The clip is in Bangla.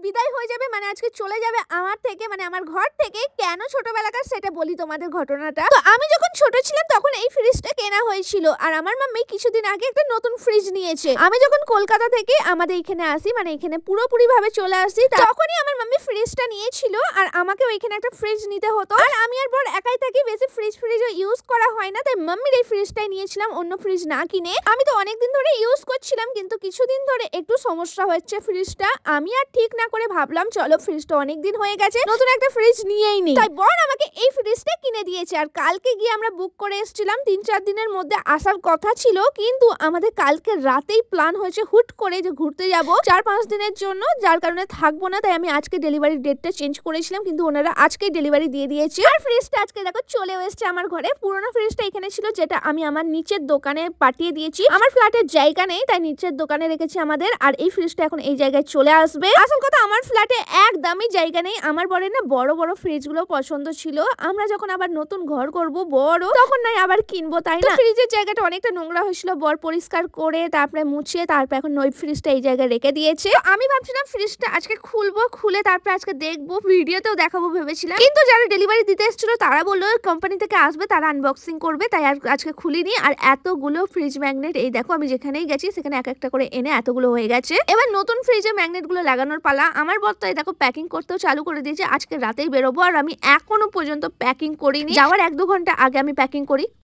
বিদায় হয়ে যাবে, মানে আজকে চলে যাবে আমার থেকে, মানে আমার ঘর থেকে। কেন ছোটবেলাকার সেটা বলি তোমাদের ঘটনাটা। তো আমি যখন ছোট ছিলাম তখন এই ফ্রিজটা কেনা হয়েছিল, আর আমার মাম্মি কিছুদিন আগে একটা নতুন ফ্রিজ নিয়েছে। আমি যখন কলকাতা থেকে আমাদের এখানে আসি, মানে এখানে পুরোপুরি ভাবে চলে আসি, তখনই আমার মাম্মি ফ্রিজটা নিয়েছিল, আর আমাকে ওইখানে একটা ফ্রিজ নিতে হতো। আর আমি আর বড় একাই থাকি, বেশি ফ্রিজও ইউজ করা হয় না, তাই মাম্মির এই ফ্রিজটাই নিয়েছিলাম, অন্য ফ্রিজ না কিনে। আমি তো অনেকদিন ধরে ইউজ করছিলাম, কিন্তু কিছুদিন ধরে একটু সমস্যা হচ্ছে ফ্রিজটা। আমি আর ঠিক না করে ভাবলাম চলো ফ্রিজটা অনেকদিন হয়ে গেছে, নতুন একটা ফ্রিজ নিয়েই নি। তাই বোন আমাকে এই ফ্রিজটা কিনে দিয়েছে। আর কালকে গিয়ে আমরা বুক করে এসেছিলাম, 3-4 দিনের মধ্যে আসার কথা ছিল, কিন্তু আমাদের কালকে রাতেই প্ল্যান হয়েছে হুট করে যে ঘুরতে যাব 4-5 দিনের জন্য, যার কারণে থাকবো না। তাই আমি আজকে ডেলিভারি ডেটটা চেঞ্জ করেছিলাম, কিন্তু ওনারা আজকেই ডেলিভারি দিয়ে দিয়েছে। আর ফ্রিজটা আজকে দেখো চলে এসেছে আমার ঘরে। পুরোনো ফ্রিজটা এখানে ছিল, যেটা আমি আমার নিচের দোকানে পাঠিয়ে দিয়েছি। আমার ফ্ল্যাটের জায়গা নেই, তাই নিচের দোকানে রেখেছি আমাদের। আর এই ফ্রিজটা এখন এই জায়গায় চলে আসবে। আসল কথা, আমার ফ্ল্যাটে একদমই জায়গা নেই। আমার বরের না বড় বড় ফ্রিজগুলো পছন্দ ছিল। আমরা যখন আবার নতুন ঘর করব বড়, তখন নাই আবার কিনবো, তাই না? ফ্রিজের জায়গাটা অনেকটা নোংরা হয়েছিল, বর পরিষ্কার করে তারপরে মুছিয়ে তারপর এখন ওই ফ্রিজটা এই জায়গায় রেখে দিয়েছে। আমি ভাবছিলাম ফ্রিজটা আজকে খুলবো, খুলে তারপর আজকে দেখবো, ভিডিওতেও দেখাবো ভেবেছিলাম। কিন্তু যারা ডেলিভারি দিতে এসেছিল তারা বললো কোম্পানি থেকে আসবে, তারা আনবক্সিং করবে, তাই আর আজকে খুলিনি। আর এতগুলো ফ্রিজ ম্যাগনেট, এই দেখো আমি যেখানেই গেছি সেখানে এক একটা করে এনে এতগুলো হয়ে গেছে। এবার নতুন ফ্রিজে ম্যাগনেট গুলো লাগানোর পালা। আমার বর তো এই দেখো প্যাকিং করতেও চালু করে দিয়েছে। আজকে রাতেই বেরোবো, আর আমি এখনো পর্যন্ত প্যাকিং করিনি। যাওয়ার 1-2 ঘন্টা আগে আমি প্যাকিং করি।